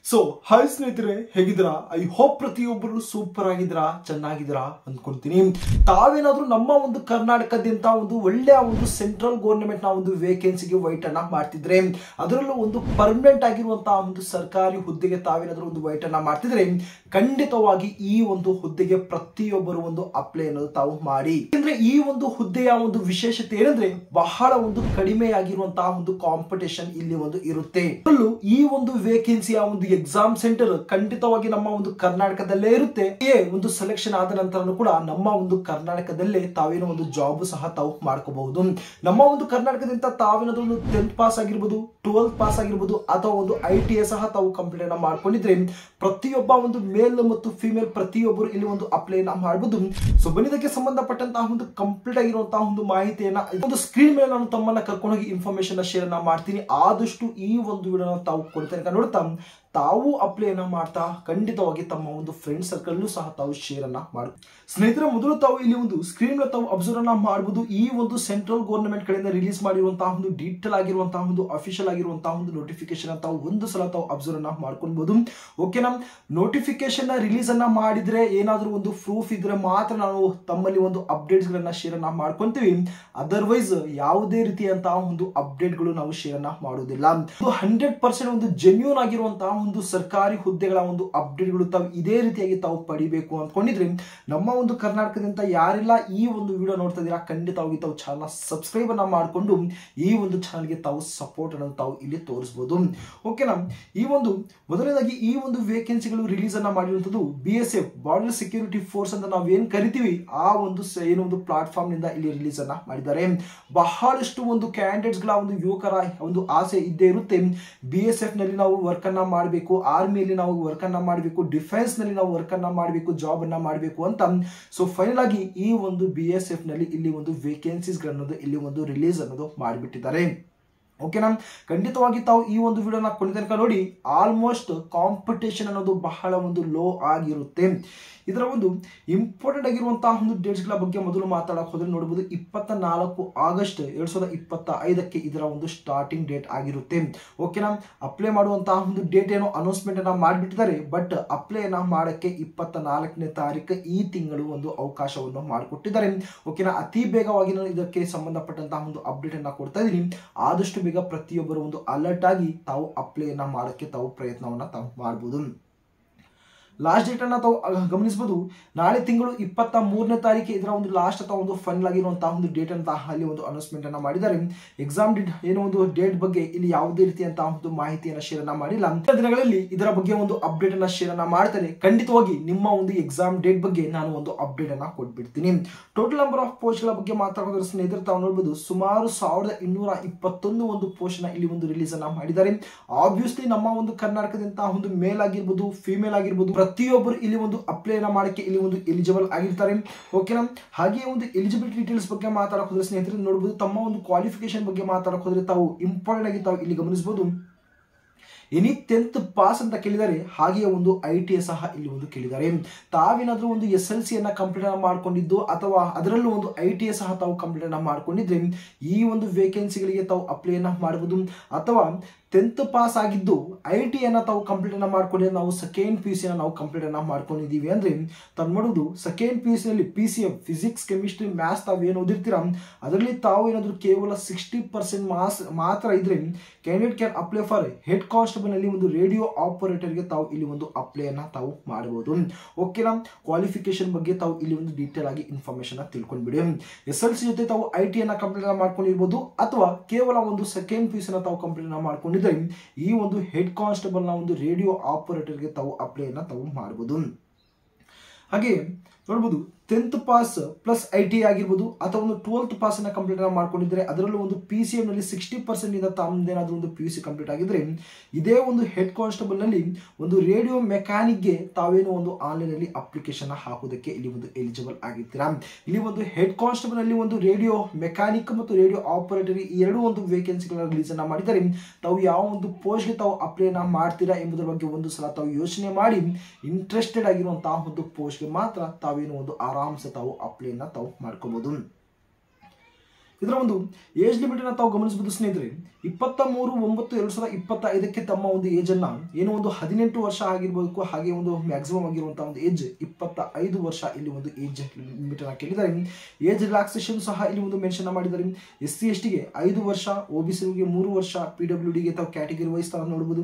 So hi ಸ್ನೇಹಿತರೆ, ಹೇಗಿದ್ದೀರಾ? I hope ಪ್ರತಿಯೊಬ್ಬರು ಸೂಪರ್ ಆಗಿದ್ದೀರಾ, ಚೆನ್ನಾಗಿದ್ದೀರಾ ಅನ್ಕೊಂತೀನಿ. ತಾವೇನಾದ್ರೂ ನಮ್ಮ ಒಂದು ಕರ್ನಾಟಕದಿಂದ ಒಂದು ಒಳ್ಳೆಯ ಒಂದು ಸೆಂಟ್ರಲ್ ಗೌರ್ಮೆಂಟ್ ನ ಒಂದು ವೇಕೆನ್ಸಿಗೆ ವೈಟ್ ಅನ್ನ ಮಾಡ್ತಿದ್ರೆ, ಅದರಲ್ಲೂ ಒಂದು ಪರ್ಮನೆಂಟ್ ಆಗಿರುವಂತಹ ಒಂದು ಸರ್ಕಾರಿ ಹುದ್ದೆಗೆ ತಾವೇನಾದ್ರೂ ಒಂದು ವೈಟ್ ಅನ್ನ ಮಾಡ್ತಿದ್ರೆ, ಖಂಡಿತವಾಗಿ ಈ ಒಂದು ಹುದ್ದೆಗೆ ಪ್ರತಿಯೊಬ್ಬರು ಒಂದು ಅಪ್ಲೈ ಅನ್ನೋದು ತಾವು ಮಾಡಿ. ಯಾಕಂದ್ರೆ ಈ ಒಂದು ಹುದ್ದೆಯ ಒಂದು ವಿಶೇಷತೆ ಏನಂದ್ರೆ, ಬಹಳ ಒಂದು ಕಡಿಮೆಯಾಗಿರುವಂತಹ ಒಂದು ಕಾಂಪಿಟೇಷನ್ ಇಲ್ಲಿ ಒಂದು ಇರುತ್ತೆ. ಅದರಲ್ಲೂ ಈ ಒಂದು ವೇಕೆನ್ಸಿಯ ಒಂದು ಎಕ್ಸಾಮ್ ಸೆಂಟರ್ ಖಂಡಿತವಾಗಿ ನಮ್ಮ ಒಂದು ಕರ್ನಾಟಕದಲ್ಲೇ ಇರುತ್ತೆ. ಒಂದು ಸೆಲೆಕ್ಷನ್ ಆದ ನಂತರ ಕೂಡ ನಮ್ಮ ಒಂದು ಕರ್ನಾಟಕದಲ್ಲೇ ತಾವೇನೋ ಒಂದು ಜಾಬ್ ಸಹ ತಾವು ಮಾಡ್ಕೋಬಹುದು. ನಮ್ಮ ಒಂದು ಕರ್ನಾಟಕದಿಂದ ತಾವೇನಾದ್ರೂ ಒಂದು 10th ಪಾಸ್ ಆಗಿರ್ಬೋದು, 12th ಪಾಸ್ ಆಗಿರ್ಬೋದು, ಅಥವಾ ಒಂದು ITA ಸಹ ತಾವು ಕಂಪ್ಲೀಟ್ ಅನ್ನ ಮಾಡ್ಕೊಂಡಿದ್ರೆ, ಪ್ರತಿಯೊಬ್ಬ ಒಂದು ಮೇಲ್ ಮತ್ತು ಫಿಮೇಲ್ ಪ್ರತಿಯೊಬ್ಬರು ಇಲ್ಲಿ ಒಂದು ಅಪ್ಲೈ ಮಾಡಬಹುದು. ಸೊ ಬನ್ನಿದಕ್ಕೆ ಸಂಬಂಧಪಟ್ಟಂತಹ ಒಂದು ಕಂಪ್ಲೀಟ್ ಆಗಿರುವಂತಹ ಒಂದು ಮಾಹಿತಿಯನ್ನ ಒಂದು ಸ್ಕ್ರೀನ್ ಮೇಲೆ ನಾನು ತಮ್ಮನ್ನ ಕರ್ಕೊಂಡು ಹೋಗಿ ಇನ್ಫಾರ್ಮೇಶನ್ ಶೇರ್ ಅನ್ನ ಮಾಡ್ತೀನಿ. ಆದಷ್ಟು ಈ ಒಂದು ವಿಡಿಯೋನ ತಾವು ಕೊಡ್ತಾ ನೋಡ್ತಾ ತಾವು ಅಪ್ಲೈ ಅನ್ನ ಮಾಡ್ತಾ ಖಂಡಿತವಾಗಿ ತಮ್ಮ ಒಂದು ಫ್ರೆಂಡ್ ಸರ್ಕಲ್ ಸಹ ತಾವು ಶೇರ್ ಅನ್ನ ಮಾಡಿ. ಸ್ನೇಹಿತರೆ, ಮೊದಲು ತಾವು ಇಲ್ಲಿ ಒಂದು ಸ್ಕ್ರೀನ್ ತಾವು ಅಬ್ಸರ್ವ್ ಅನ್ನ ಮಾಡಬಹುದು. ಈ ಒಂದು ಸೆಂಟ್ರಲ್ ಗೌರ್ಮೆಂಟ್ ಕಡೆಯಿಂದ ರಿಲೀಸ್ ಮಾಡಿರುವಂತಹ ಒಂದು ಡೀಟೇಲ್ ಆಗಿರುವಂತಹ ಒಂದು ಅಫಿಷಿಯಲ್ ಆಗಿರುವಂತಹ ಒಂದು ನೋಟಿಫಿಕೇಶನ್ ತಾವು ಒಂದು ಸಲ ತಾವು ಅಬ್ಸರ್ವ್ ಅನ್ನ ಮಾಡ್ಕೊಬಹುದು. ಓಕೆನಾ? ನೋಟಿಫಿಕೇಶನ್ ರಿಲೀಸ್ ಅನ್ನ ಮಾಡಿದ್ರೆ ಏನಾದ್ರೂ ಒಂದು ಪ್ರೂಫ್ ಇದ್ರೆ ಮಾತ್ರ ನಾವು ತಮ್ಮಲ್ಲಿ ಒಂದು ಅಪ್ಡೇಟ್ಸ್ ಗಳನ್ನ ಶೇರ್ ಅನ್ನ ಮಾಡ್ಕೊಂತೀವಿ. ಅದರ್ವೈಸ್ ಯಾವುದೇ ರೀತಿಯಂತಹ ಒಂದು ಅಪ್ಡೇಟ್ ಗಳು ನಾವು ಶೇರ್ ಅನ್ನ ಮಾಡುವುದಿಲ್ಲ. 100% ಒಂದು ಜೆನ್ಯೂನ್ ಆಗಿರುವಂತಹ ಒಂದು ಸರ್ಕಾರಿ ಹುದ್ದೆಗಳ ಒಂದು ಅಪ್ಡೇಟ್ ಗಳು ತಾವು ಇದೇ ರೀತಿಯಾಗಿ ತಾವು ಪಡಿಬೇಕು ಅಂದ್ಕೊಂಡಿದ್ರೆ, ನಮ್ಮ ಒಂದು ಕರ್ನಾಟಕದಿಂದ ಯಾರೆಲ್ಲ ಈ ಒಂದು ವಿಡಿಯೋ ನೋಡ್ತಾ ಇದೀರಾ, ಖಂಡಿತವಾಗಿ ತಾವು ಚಾನಲ್ ಸಬ್ಸ್ಕ್ರೈಬ್ ಅನ್ನ ಮಾಡಿಕೊಂಡು ಈ ಒಂದು ಚಾನಲ್ಗೆ ತಾವು ಸಪೋರ್ಟ್ ಅನ್ನು ತಾವು ಇಲ್ಲಿ ತೋರಿಸಬಹುದು. ಓಕೆನಾ? ಈ ಒಂದು ಮೊದಲನೇದಾಗಿ ಈ ಒಂದು ವೇಕೆನ್ಸಿಗಳು ರಿಲೀಸ್ ಅನ್ನ ಮಾಡಿರುವಂತದ್ದು BSF ಬಾರ್ಡರ್ ಸೆಕ್ಯೂರಿಟಿ ಫೋರ್ಸ್ ಅಂತ ನಾವು ಏನ್ ಕರಿತೀವಿ, ಆ ಒಂದು ಏನೋ ಒಂದು ಪ್ಲಾಟ್ಫಾರ್ಮ್ ನಿಂದ ಇಲ್ಲಿ ರಿಲೀಸ್ ಅನ್ನ ಮಾಡಿದ್ದಾರೆ. ಬಹಳಷ್ಟು ಒಂದು ಕ್ಯಾಂಡಿಡೇಟ್ಸ್ ಗಳ ಒಂದು ಯುವಕರ ಒಂದು ಆಸೆ ಇದ್ದೇ ಇರುತ್ತೆ. BSF ನಲ್ಲಿ ನಾವು ವರ್ಕ್ ಅನ್ನ ಮಾಡಬೇಕು, ಆರ್ಮಿಯಲ್ಲಿ ನಾವು ವರ್ಕ್ ಅನ್ನ ಮಾಡಬೇಕು, ಡಿಫೆನ್ಸ್ ನಲ್ಲಿ ನಾವು ವರ್ಕ್ ಅನ್ನ ಮಾಡಬೇಕು, ಜಾಬ್ ಅನ್ನ ಮಾಡಬೇಕು ಅಂತ. ಸೊ ಫೈನಲ್ ಆಗಿ ಈ ಒಂದು BSF ನಲ್ಲಿ ಇಲ್ಲಿ ಒಂದು ವೇಕೆನ್ಸೀಸ್ ಗಳನ್ನೋದು ಇಲ್ಲಿ ಒಂದು ರಿಲೀಸ್ ಅನ್ನೋದು ಮಾಡಿಬಿಟ್ಟಿದ್ದಾರೆ. ಓಕೆನಾ? ಖಂಡಿತವಾಗಿ ತಾವು ಈ ಒಂದು ವಿಡಿಯೋನ ಕೊನೆ ತನಕ ನೋಡಿ. ಆಲ್ಮೋಸ್ಟ್ ಕಾಂಪಿಟೇಷನ್ ಅನ್ನೋದು ಬಹಳ ಒಂದು ಲೋ ಆಗಿರುತ್ತೆ. ಇದರ ಒಂದು ಇಂಪಾರ್ಟೆಂಟ್ ಆಗಿರುವಂತಹ ಒಂದು ಡೇಟ್ಸ್ ಗಳ ಬಗ್ಗೆ ಮೊದಲು ಮಾತಾಡಕ್ ಹೋದ್ರೆ ನೋಡಬಹುದು, 24 ಆಗಸ್ಟ್ 2025 ಇದರ ಒಂದು ಸ್ಟಾರ್ಟಿಂಗ್ ಡೇಟ್ ಆಗಿರುತ್ತೆ. ಓಕೆನಾ? ಅಪ್ಲೈ ಮಾಡುವಂತಹ ಒಂದು ಡೇಟ್ ಏನೋ ಅನೌನ್ಸ್ಮೆಂಟ್ ಅನ್ನ ಮಾಡಿಬಿಟ್ಟಿದ್ದಾರೆ. ಬಟ್ ಅಪ್ಲೈ ಅನ್ನ ಮಾಡಕ್ಕೆ 24ನೇ ತಾರೀಕು ಈ ತಿಂಗಳು ಒಂದು ಅವಕಾಶವನ್ನು ಮಾಡಿಕೊಟ್ಟಿದ್ದಾರೆ. ಓಕೆನಾ? ಅತಿ ಬೇಗವಾಗಿ ನಾನು ಇದಕ್ಕೆ ಸಂಬಂಧಪಟ್ಟಂತಹ ಒಂದು ಅಪ್ಡೇಟ್ ಅನ್ನ ಕೊಡ್ತಾ ಇದ್ದೀನಿ. ಆದಷ್ಟು ಬೇಗ ಪ್ರತಿಯೊಬ್ಬರು ಒಂದು ಅಲರ್ಟ್ ಆಗಿ ತಾವು ಅಪ್ಲೈ ಅನ್ನ ಮಾಡಕ್ಕೆ ತಾವು ಪ್ರಯತ್ನವನ್ನ ತಾವು ಮಾಡಬಹುದು. ಲಾಸ್ಟ್ ಡೇಟ್ ಅನ್ನ ತಾವು ಗಮನಿಸಬಹುದು. ನಾಳೆ ತಿಂಗಳು 23ನೇ ತಾರೀಕು ಇದರ ಒಂದು ಲಾಸ್ಟ್ ಅಥವಾ ಒಂದು ಫೈನಲ್ ಆಗಿರುವಂತಹ ಒಂದು ಡೇಟ್ ಅಂತ ಅಲ್ಲಿ ಒಂದು ಅನೌನ್ಸ್ಮೆಂಟ್ ಅನ್ನ ಮಾಡಿದ್ದಾರೆ. ಎಕ್ಸಾಮ್ ಡೇಟ್ ಏನೋ ಒಂದು ಡೇಟ್ ಬಗ್ಗೆ ಇಲ್ಲಿ ಯಾವುದೇ ರೀತಿಯಂತಹ ಒಂದು ಮಾಹಿತಿಯನ್ನ ಶೇರ್ ಅನ್ನ ಮಾಡಿಲ್ಲ. ದಿನಗಳಲ್ಲಿ ಇದರ ಬಗ್ಗೆ ಒಂದು ಅಪ್ಡೇಟ್ ಅನ್ನ ಶೇರ್ ಅನ್ನ ಮಾಡ್ತಾರೆ. ಖಂಡಿತವಾಗಿ ನಿಮ್ಮ ಒಂದು ಎಕ್ಸಾಮ್ ಡೇಟ್ ಬಗ್ಗೆ ನಾನು ಒಂದು ಅಪ್ಡೇಟ್ ಅನ್ನ ಕೊಟ್ಬಿಡ್ತೀನಿ. ಟೋಟಲ್ ನಂಬರ್ ಆಫ್ ಪೋಸ್ಟ್ ಗಳ ಬಗ್ಗೆ ಮಾತಾಡೋದ್ರ ಸ್ನೇಹಿತರೆ, ತಾವು ನೋಡಬಹುದು ಸುಮಾರು 1221 ಒಂದು ಪೋಸ್ಟ್ ನ ಇಲ್ಲಿ ಒಂದು ರಿಲೀಸ್ ಅನ್ನ ಮಾಡಿದ್ದಾರೆ. ಆಬ್ವಿಯಸ್ಲಿ ನಮ್ಮ ಒಂದು ಕರ್ನಾಟಕದಿಂದ ಒಂದು ಮೇಲ್ ಆಗಿರ್ಬೋದು, ಫಿಮೇಲ್ ಆಗಿರ್ಬೋದು, ಪ್ರತಿಯೊಬ್ಬರು ಇಲ್ಲಿ ಒಂದು ಅಪ್ಲೈ ಮಾಡಕ್ಕೆ ಇಲ್ಲಿ ಒಂದು ಎಲಿಜಿಬಲ್ ಆಗಿರ್ತಾರೆ. ಓಕೆನಾ? ಹಾಗೆ ಒಂದು ಎಲಿಜಿಬಿಲಿಟಿ ಡೀಟೇಲ್ಸ್ ಬಗ್ಗೆ ಮಾತಾಡಕ್ ಹೋದ್ರೆ ಸ್ನೇಹಿತರೆ ನೋಡಬಹುದು, ತಮ್ಮ ಒಂದು ಕ್ವಾಲಿಫಿಕೇಶನ್ ಬಗ್ಗೆ ಮಾತಾಡಕ್ ಹೋದ್ರೆ ತಾವು ಇಂಪಾರ್ಟೆಂಟ್ ಆಗಿ ತಾವು ಇಲ್ಲಿ ಗಮನಿಸಬಹುದು. ಎನಿ 10th ಪಾಸ್ ಅಂತ ಕೇಳಿದ್ದಾರೆ. ಹಾಗೆಯೇ ಒಂದು ITA ಸಹ ಇಲ್ಲಿ ಒಂದು ಕೇಳಿದ್ದಾರೆ. ತಾವೇನಾದ್ರೂ ಒಂದು SLC ಅನ್ನ ಕಂಪ್ಲೀಟ್ ಅನ್ನ ಮಾಡ್ಕೊಂಡಿದ್ದು ಅಥವಾ ಅದರಲ್ಲೂ ಒಂದು ITA ಸಹ ತಾವು ಕಂಪ್ಲೀಟ್ ಅನ್ನ ಮಾಡ್ಕೊಂಡಿದ್ರೆ ಈ ಒಂದು ವೇಕೆನ್ಸಿಗಳಿಗೆ ತಾವು ಅಪ್ಲೈ ಅನ್ನ ಮಾಡಬಹುದು. ಅಥವಾ 10th ಪಾಸ್ ಆಗಿದ್ದು ITA ಅನ್ನ ತಾವು ಕಂಪ್ಲೀಟ್ ಅನ್ನ ಮಾಡ್ಕೊಂಡಿದ್ರೆ, ನಾವು ಸೆಕೆಂಡ್ PUC ನಾವು ಕಂಪ್ಲೀಟ್ ಅನ್ನ ಮಾಡ್ಕೊಂಡಿದೀವಿ ಅಂದ್ರೆ ತಾವು ನೋಡುದು ಸೆಕೆಂಡ್ PUC ನಲ್ಲಿ PCM ಫಿಸಿಕ್ಸ್, ಕೆಮಿಸ್ಟ್ರಿ, ಮ್ಯಾಥ್ಸ್ ತಾವು ಏನು ಓದಿರ್ತೀರಾ ಅದರಲ್ಲಿ ತಾವು ಏನಾದ್ರು ಕೇವಲ 60% ಮಾತ್ರ ಇದ್ರೆ candidate can apply for head constable ನಲ್ಲಿ ಒಂದು ರೇಡಿಯೋ ಆಪರೇಟರ್ ಗೆ ತಾವು ಇಲ್ಲಿ ಒಂದು ಅಪ್ಲೈ ಅನ್ನ ತಾವು ಮಾಡಬಹುದು. ಓಕೆನಾ? ಕ್ವಾಲಿಫಿಕೇಶನ್ ಬಗ್ಗೆ ತಾವು ಇಲ್ಲಿ ಒಂದು ಡೀಟೇಲ್ ಆಗಿ ಇನ್ಫಾರ್ಮೇಶನ್ ತಿಳ್ಕೊಂಡ್ಬಿಡಿ. SLC ಜೊತೆ ತಾವು ITA ಅನ್ನ ಕಂಪ್ಲೀಟ್ ಅನ್ನ ಮಾಡ್ಕೊಂಡಿರ್ಬೋದು, ಅಥವಾ ಕೇವಲ ಒಂದು ಸೆಕೆಂಡ್ PUC ನ ತಾವು ಕಂಪ್ಲೀಟ್ ಅನ್ನ ಮಾಡ್ಕೊಂಡಿದ್ರೆ ಈ ಒಂದು ಹೆಡ್ ಕಾನ್ಸ್ಟೇಬಲ್ ನ ಒಂದು ರೇಡಿಯೋ ಆಪರೇಟರ್ ಗೆ ತಾವು ಅಪ್ಲೈ ಅನ್ನ ತಾವು ಮಾಡಬಹುದು. ಹಾಗೆ ನೋಡಬಹುದು 10th ಪಾಸ್ ಪ್ಲಸ್ ITA ಆಗಿರ್ಬೋದು, ಅಥವಾ ಒಂದು 12th ಪಾಸ್ ಅನ್ನ ಕಂಪ್ಲೀಟ್ ಮಾಡ್ಕೊಂಡಿದ್ರೆ ಅದರಲ್ಲೂ ಒಂದು PCM ನಲ್ಲಿ 60% ಇಂದ ತಮ್ಮದೇನಾದ್ರೂ ಒಂದು PUC ಕಂಪ್ಲೀಟ್ ಆಗಿದ್ರೆ ಇದೇ ಒಂದು ಹೆಡ್ ಕಾನ್ಸ್ಟೇಬಲ್ ನಲ್ಲಿ ಒಂದು ರೇಡಿಯೋ ಮೆಕ್ಯಾನಿಕ್ ಗೆ ತಾವೇನು ಒಂದು ಆನ್ಲೈನ್ ಅಲ್ಲಿ ಅಪ್ಲಿಕೇಶನ್ ಹಾಕೋದಕ್ಕೆ ಇಲ್ಲಿ ಒಂದು ಎಲಿಜಿಬಲ್ ಆಗಿರ್ತೀರಾ. ಇಲ್ಲಿ ಒಂದು ಹೆಡ್ ಕಾನ್ಸ್ಟೇಬಲ್ ನಲ್ಲಿ ಒಂದು ರೇಡಿಯೋ ಮೆಕ್ಯಾನಿಕ್ ಮತ್ತು ರೇಡಿಯೋ ಆಪರೇಟರ್ ಈ ಎರಡು ಒಂದು ವೇಕೆನ್ಸಿಗಳ ರಿಲೀಸ್ ಅನ್ನ ಮಾಡಿದ್ದಾರೆ. ತಾವು ಯಾವ ಒಂದು ಪೋಸ್ಟ್ ಗೆ ತಾವು ಅಪ್ಲೈ ಮಾಡ್ತೀರಾ ಎಂಬುದರ ಬಗ್ಗೆ ಒಂದು ಸಲ ತಾವು ಯೋಚನೆ ಮಾಡಿ ಇಂಟ್ರೆಸ್ಟೆಡ್ ಆಗಿರುವಂತಹ ಒಂದು ಪೋಸ್ಟ್ ಗೆ ಮಾತ್ರ ತಾವೇನು ಒಂದು ಆರಾಮ್ಸೆ ತಾವು ಅಪ್ಲೈ ತಾವು ಮಾಡ್ಕೋಬಹುದು. ಇದರ ಒಂದು ಏಜ್ ಲಿಮಿಟ್ ಅನ್ನು ತಾವು ಗಮನಿಸಬಹುದು ಸ್ನೇಹಿತರೆ. 23/9/2025 ತಮ್ಮ ಒಂದು ಏಜ್ ಅನ್ನ ಏನು ಒಂದು 18 ವರ್ಷ ಆಗಿರಬೇಕು, ಹಾಗೆ ಒಂದು ಮ್ಯಾಕ್ಸಿಮಮ್ ಆಗಿರುವಂತಹ ಒಂದು ಏಜ್ 25 ವರ್ಷ ಇಲ್ಲಿ ಒಂದು ಏಜ್ ಲಿಮಿಟ್ ಅನ್ನು ಕೇಳಿದ್ದಾರೆ. ಏಜ್ ರಿಲ್ಯಾಕ್ಸೇಷನ್ ಸಹ ಇಲ್ಲಿ ಒಂದು ಮೆನ್ಷನ್ ಮಾಡಿದ್ದಾರೆ. SC/ST ಗೆ 5 ವರ್ಷ, OBC ಗೆ 3 ವರ್ಷ, PWD ಗೆ ತಾವು ಕ್ಯಾಟಗರಿ ವೈಸ್ ತರ ನೋಡಬಹುದು.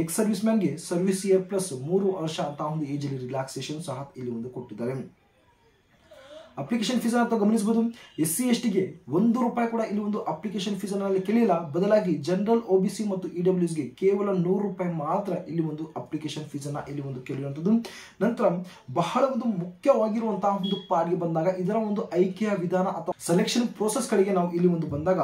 ಎಕ್ಸ್ ಸರ್ವಿಸ್ ಮ್ಯಾನ್ ಗೆ ಸರ್ವಿಸ್ ಇಯರ್ ಪ್ಲಸ್ 3 ವರ್ಷ ಅಂತ ಒಂದು ಏಜ್ ರಿಲ್ಯಾಕ್ಸೇಷನ್ ಸಹ ಇಲ್ಲಿ ಒಂದು ಕೊಟ್ಟಿದ್ದಾರೆ. ಅಪ್ಲಿಕೇಶನ್ ಫೀಸ್ ಅನ್ನು ಗಮನಿಸಬಹುದು. SC/ST ಗೆ ₹1 ಕೂಡ ಇಲ್ಲಿ ಒಂದು ಅಪ್ಲಿಕೇಶನ್ ಫೀಸ್ ಅನ್ನು ಕೇಳಿಲ್ಲ. ಬದಲಾಗಿ ಜನರಲ್, OBC ಮತ್ತು EWS ಗೆ ಕೇವಲ ₹100 ಮಾತ್ರ ಇಲ್ಲಿ ಒಂದು ಅಪ್ಲಿಕೇಶನ್ ಫೀಸ್ ಅನ್ನು ಇಲ್ಲಿ ಒಂದು ಕೇಳಿರುವಂತದ್ದು. ನಂತರ ಬಹಳ ಒಂದು ಮುಖ್ಯವಾಗಿರುವಂತಹ ಒಂದು ಪಾರ್ಟ್ಗೆ ಬಂದಾಗ ಇದರ ಒಂದು ಆಯ್ಕೆಯ ವಿಧಾನ ಅಥವಾ ಸೆಲೆಕ್ಷನ್ ಪ್ರೋಸೆಸ್ ಕಡೆಗೆ ನಾವು ಇಲ್ಲಿ ಒಂದು ಬಂದಾಗ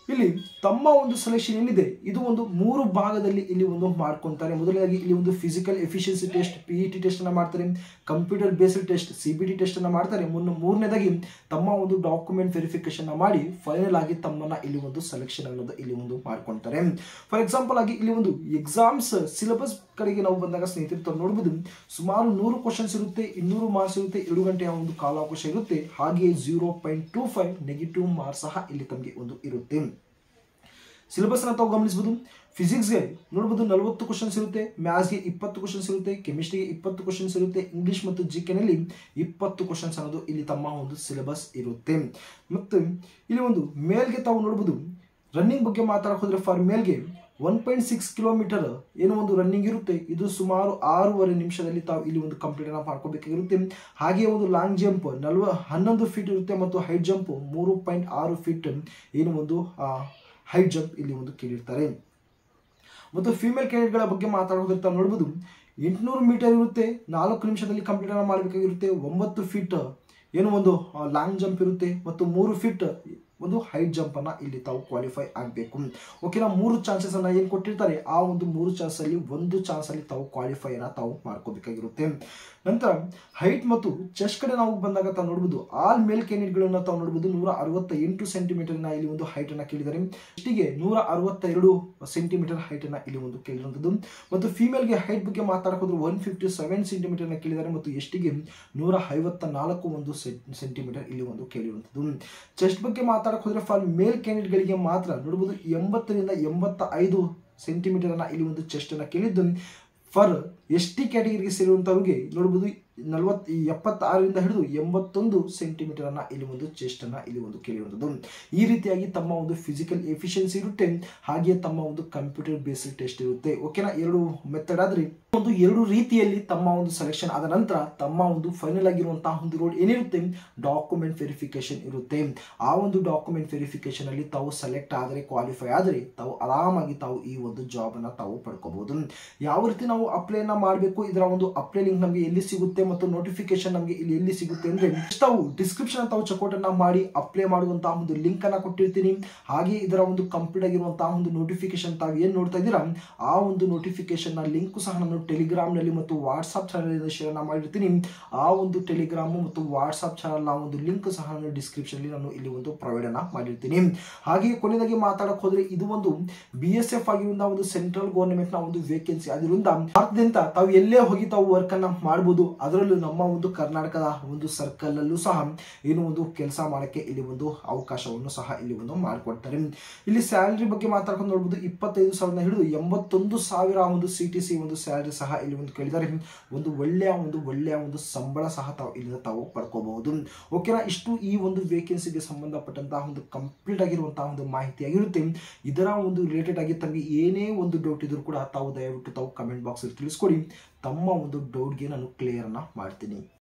ಇಲ್ಲಿ ತಮ್ಮ ಒಂದು ಸೆಲೆಕ್ಷನ್ ಏನಿದೆ ಇದು ಒಂದು 3 ಭಾಗದಲ್ಲಿ ಇಲ್ಲಿ ಒಂದು ಮಾಡ್ಕೊಂತಾರೆ. ಮೊದಲನೇದಾಗಿ ಇಲ್ಲಿ ಒಂದು physical efficiency test, PET test ಅನ್ನ ಮಾಡ್ತಾರೆ, computer based test, CBT test ಅನ್ನ ಮಾಡ್ತಾರೆ. ಮೂರನೇದಾಗಿ ತಮ್ಮ ಒಂದು ಡಾಕ್ಯುಮೆಂಟ್ ವೆರಿಫಿಕೇಶನ್ ಮಾಡಿ ಫೈನಲ್ ಆಗಿ ತಮ್ಮನ್ನ ಇಲ್ಲಿ ಒಂದು ಸೆಲೆಕ್ಷನ್ ಅನ್ನೋದು ಇಲ್ಲಿ ಒಂದು ಮಾಡ್ಕೊಂತಾರೆ. ಫಾರ್ ಎಕ್ಸಾಂಪಲ್ ಆಗಿ ಇಲ್ಲಿ ಒಂದು ಎಕ್ಸಾಮ್ಸ್ ಸಿಲೆಬಸ್ ಕಡೆಗೆ ನಾವು ಬಂದಾಗ ಸ್ನೇಹಿತರೆ ನೋಡಬಹುದು, ಸುಮಾರು 100 ಕ್ವಶನ್ಸ್ ಇರುತ್ತೆ, 200 ಮಾರ್ಕ್ಸ್ ಇರುತ್ತೆ, 2 ಗಂಟೆಯ ಒಂದು ಕಾಲಾವಕಾಶ ಇರುತ್ತೆ, ಹಾಗೆ 0.25 ನೆಗೆಟಿವ್ ಮಾರ್ಕ್ಸ್ ಸಹ ಇಲ್ಲಿ ತಮಗೆ ಒಂದು ಇರುತ್ತೆ. ಸಿಲೆಬಸ್ ಅನ್ನು ತಾವು ಗಮನಿಸಬಹುದು. ಫಿಸಿಕ್ಸ್ಗೆ ನೋಡಬಹುದು 40 ಕ್ವಶನ್ಸ್ ಇರುತ್ತೆ, ಮ್ಯಾಥ್ಸ್ಗೆ 20 ಕ್ವಶನ್ಸ್ ಇರುತ್ತೆ, ಕೆಮಿಸ್ಟ್ರಿಗೆ 20 ಕ್ವಶನ್ಸ್ ಇರುತ್ತೆ, ಇಂಗ್ಲಿಷ್ ಮತ್ತು GK ನಲ್ಲಿ 20 ಕ್ವಶನ್ಸ್ ಅನ್ನೋದು ಇಲ್ಲಿ ತಮ್ಮ ಒಂದು ಸಿಲೆಬಸ್ ಇರುತ್ತೆ. ಮತ್ತು ಇಲ್ಲಿ ಒಂದು ಮೇಲ್ಗೆ ತಾವು ನೋಡಬಹುದು, ರನ್ನಿಂಗ್ ಬಗ್ಗೆ ಮಾತಾಡಕ್ಕೆ ಹೋದ್ರೆ ಫಾರ್ ಮೇಲ್ಗೆ 1.6 ಕಿಲೋಮೀಟರ್ ಏನೋ ಒಂದು ರನ್ನಿಂಗ್ ಇರುತ್ತೆ. ಇದು ಸುಮಾರು 6.5 ನಿಮಿಷದಲ್ಲಿ ತಾವು ಇಲ್ಲಿ ಒಂದು ಕಂಪ್ಲೀಟ್ ಅನ್ನ ಮಾಡ್ಕೋಬೇಕಾಗಿರುತ್ತೆ. ಹಾಗೆ ಒಂದು ಲಾಂಗ್ ಜಂಪ್ 11 ಫೀಟ್ ಇರುತ್ತೆ ಮತ್ತು ಹೈಟ್ ಜಂಪ್ 3.6 ಫೀಟ್ ಏನು ಒಂದು ಹೈಟ್ ಜಂಪ್ ಇಲ್ಲಿ ಒಂದು ಕೇಳಿರ್ತಾರೆ. ಮತ್ತು ಫೀಮೇಲ್ ಕ್ಯಾಂಡಿಡೇಟ್ಗಳ ಬಗ್ಗೆ ಮಾತಾಡೋದ್ರೆ ತಾವು ನೋಡಬಹುದು, 800 ಮೀಟರ್ ಇರುತ್ತೆ, 4 ನಿಮಿಷದಲ್ಲಿ ಕಂಪ್ಲೀಟ್ ಅನ್ನ ಮಾಡಬೇಕಾಗಿರುತ್ತೆ. 9 ಫೀಟ್ ಏನು ಒಂದು ಲಾಂಗ್ ಜಂಪ್ ಇರುತ್ತೆ ಮತ್ತು 3 ಫೀಟ್ ಒಂದು ಹೈಟ್ ಜಂಪ್ ಅನ್ನ ಇಲ್ಲಿ ತಾವು ಕ್ವಾಲಿಫೈ ಆಗಬೇಕು. ಓಕೆನಾ, 3 ಚಾನ್ಸಸ್ ಅನ್ನ ಏನು ಕೊಟ್ಟಿರ್ತಾರೆ ಆ ಒಂದು 3 ಚಾನ್ಸ್ ಅಲ್ಲಿ 1 ಚಾನ್ಸ್ ಅಲ್ಲಿ ತಾವು ಕ್ವಾಲಿಫೈ ಅನ್ನ ತಾವು ಮಾಡ್ಕೋಬೇಕಾಗಿರುತ್ತೆ. ನಂತರ ಹೈಟ್ ಮತ್ತು ಚೆಸ್ಟ್ ಕಡೆ ನಾವು ಬಂದಾಗ ತಾವು ನೋಡಬಹುದು, ಆಲ್ ಮೇಲ್ ಕ್ಯಾಂಡಿಡೇಟ್ಗಳನ್ನ ತಾವು ನೋಡಬಹುದು 168 ಸೆಂಟಿಮೀಟರ್ ಇಲ್ಲಿ ಒಂದು ಹೈಟ್ ಅನ್ನ ಕೇಳಿದ್ದಾರೆ. ಚೆಸ್ಟಿಗೆ 162 ಸೆಂಟಿಮೀಟರ್ ಹೈಟ್ ಅನ್ನ ಇಲ್ಲಿ ಒಂದು ಕೇಳಿರುವಂತದ್ದು. ಮತ್ತು ಫಿಮೇಲ್ಗೆ ಹೈಟ್ ಬಗ್ಗೆ ಮಾತಾಡೋದ್ರೆ 157 ಸೆಂಟಿಮೀಟರ್ ಅನ್ನ ಕೇಳಿದ್ದಾರೆ ಮತ್ತು ಎಷ್ಟಿಗೆ 154 ಒಂದು ಸೆಂಟಿಮೀಟರ್ ಇಲ್ಲಿ ಒಂದು ಕೇಳಿರುವಂತದ್ದು. ಚೆಸ್ಟ್ ಬಗ್ಗೆ ಮಾತಾಡಕ್ ಹೋದ್ರೆ ಫಾರ್ ಮೇಲ್ ಕ್ಯಾಂಡಿಡೇಟ್ ಗಳಿಗೆ ಮಾತ್ರ ನೋಡಬಹುದು 80 ರಿಂದ 85 ಸೆಂಟಿಮೀಟರ್ ಅನ್ನ ಇಲ್ಲಿ ಒಂದು ಚೆಸ್ಟ್ ಅನ್ನ ಕೇಳಿದ್ದು. ಫಾರ್ ST ಕ್ಯಾಟಗರಿಗೆ ಸೇರುವಂತವ್ರಿಗೆ ನೋಡಬಹುದು 76 ರಿಂದ ಹಿಡಿದು 81 ಸೆಂಟಿಮೀಟರ್ ಅನ್ನ ಇಲ್ಲಿ ಒಂದು ಚೆಸ್ಟ್ ಅನ್ನ ಇಲ್ಲಿ ಒಂದು ಕೇಳಿರುವಂತದ್ದು. ಈ ರೀತಿಯಾಗಿ ತಮ್ಮ ಒಂದು ಫಿಸಿಕಲ್ ಎಫಿಷಿಯನ್ಸಿ ಇರುತ್ತೆ, ಹಾಗೆ ತಮ್ಮ ಒಂದು ಕಂಪ್ಯೂಟರ್ ಬೇಸ್ಡ್ ಟೆಸ್ಟ್ ಇರುತ್ತೆ. ಓಕೆನಾ, 2 ಮೆಥಡ್ ಆದ್ರೆ ಒಂದು 2 ರೀತಿಯಲ್ಲಿ ತಮ್ಮ ಒಂದು ಸೆಲೆಕ್ಷನ್ ಆದ ನಂತರ ತಮ್ಮ ಒಂದು ಫೈನಲ್ ಆಗಿರುವಂತಹ ಒಂದು ರೋಡ್ ಏನಿರುತ್ತೆ ಡಾಕ್ಯುಮೆಂಟ್ ವೆರಿಫಿಕೇಶನ್ ಇರುತ್ತೆ. ಆ ಒಂದು ಡಾಕ್ಯುಮೆಂಟ್ ವೆರಿಫಿಕೇಶನ್ ಅಲ್ಲಿ ತಾವು ಸೆಲೆಕ್ಟ್ ಆದರೆ ಕ್ವಾಲಿಫೈ ಆದರೆ ತಾವು ಆರಾಮಾಗಿ ತಾವು ಈ ಒಂದು ಜಾಬ್ ಅನ್ನ ತಾವು ಪಡ್ಕೋಬಹುದು. ಯಾವ ರೀತಿ ನಾವು ಅಪ್ಲೈ ಅನ್ನ ಮಾಡಬೇಕು, ಇದರ ಒಂದು ಅಪ್ಲೈ ಲಿಂಕ್ ನಮಗೆ ಎಲ್ಲಿ ಸಿಗುತ್ತೆ ಮತ್ತು ನೋಟಿಫಿಕೇಶನ್ ನಮಗೆ ಇಲ್ಲಿ ಎಲ್ಲಿ ಸಿಗುತ್ತೆ ಅಂದ್ರೆ ತಾವು ಡಿಸ್ಕ್ರಿಪ್ಷನ್ ತಾವು ಚೆಕ್ಔಟ್ ಅನ್ನ ಮಾಡಿ ಅಪ್ಲೈ ಮಾಡುವಂತಹ ಒಂದು ಲಿಂಕ್ ಅನ್ನ ಕೊಟ್ಟಿರ್ತೀನಿ. ಹಾಗೆ ಇದರ ಒಂದು ಕಂಪ್ಲೀಟ್ ಆಗಿರುವಂತಹ ಒಂದು ನೋಟಿಫಿಕೇಶನ್ ತಾವು ಏನ್ ನೋಡ್ತಾ ಇದ್ದೀರಾ ಆ ಒಂದು ನೋಟಿಫಿಕೇಶನ್ ನ ಲಿಂಕ್ ಸಹ ನಾನು ಟೆಲಿಗ್ರಾಮ್ ನಲ್ಲಿ ಮತ್ತು ವಾಟ್ಸ್ಆಪ್ ಚಾನಲ್ ಶೇರ್ ಮಾಡಿರ್ತೀನಿ. ಆ ಒಂದು ಟೆಲಿಗ್ರಾಮ್ ಮತ್ತು ವಾಟ್ಸ್ಆಪ್ ಚಾನಲ್ ನ ಒಂದು ಲಿಂಕ್ ಸಹ ನಾನು ಡಿಸ್ಕ್ರಿಪ್ಷನ್ ಅಲ್ಲಿ ನಾನು ಇಲ್ಲಿ ಒಂದು ಪ್ರೊವೈಡ್ ಅನ್ನ ಮಾಡಿರ್ತೀನಿ. ಹಾಗೆ ಕೊನೆಯದಾಗಿ ಮಾತಾಡಕ್ ಹೋದ್ರೆ ಇದು ಒಂದು BSF ಆಗಿರುವಂತಹ ಒಂದು ಸೆಂಟ್ರಲ್ ಗವರ್ನಮೆಂಟ್ ನ ಒಂದು ವೇಕೆನ್ಸಿ ಅದರಿಂದ ಭಾರತದಿಂದ ತಾವು ಎಲ್ಲೇ ಹೋಗಿ ತಾವು ವರ್ಕ್ ಅನ್ನ ಮಾಡಬಹುದು. ಅದರಲ್ಲೂ ನಮ್ಮ ಒಂದು ಕರ್ನಾಟಕದ ಒಂದು ಸರ್ಕಲ್ ಅಲ್ಲೂ ಸಹ ಏನು ಒಂದು ಕೆಲಸ ಮಾಡಕ್ಕೆ ಇಲ್ಲಿ ಒಂದು ಅವಕಾಶವನ್ನು ಸಹ ಇಲ್ಲಿ ಒಂದು ಮಾಡಿಕೊಡ್ತಾರೆ. ಇಲ್ಲಿ ಸ್ಯಾಲರಿ ಬಗ್ಗೆ ಮಾತಾಡ್ಕೊಂಡು ನೋಡಬಹುದು 25,000 ಹಿಡಿದು 81,000 ಒಂದು CTC ಒಂದು ಸ್ಯಾಲರಿ ಸಹ ಇಲ್ಲಿ ಒಂದು ಕೇಳಿದ್ದಾರೆ. ಒಂದು ಒಳ್ಳೆಯ ಒಂದು ಸಂಬಳ ಸಹ ತಾವು ಇಲ್ಲಿ ತಾವು ಪಡ್ಕೋಬಹುದು. ಓಕೆನಾ, ಇಷ್ಟು ಈ ಒಂದು ವೇಕೆನ್ಸಿಗೆ ಸಂಬಂಧಪಟ್ಟಂತಹ ಒಂದು ಕಂಪ್ಲೀಟ್ ಆಗಿರುವಂತಹ ಒಂದು ಮಾಹಿತಿ ಆಗಿರುತ್ತೆ. ಇದರ ಒಂದು ರಿಲೇಟೆಡ್ ಆಗಿ ತಮಗೆ ಏನೇ ಒಂದು ಡೌಟ್ ಇದ್ರೂ ಕೂಡ ತಾವು ದಯವಿಟ್ಟು ತಾವು ಕಮೆಂಟ್ ಬಾಕ್ಸ್ ಅಲ್ಲಿ ತಿಳಿಸ್ಕೊಡಿ. ತಮ್ಮ ಒಂದು ಡೌಟ್ಗೆ ನಾನು ಕ್ಲಿಯರ್ ಅನ್ನ ಮಾಡ್ತೀನಿ.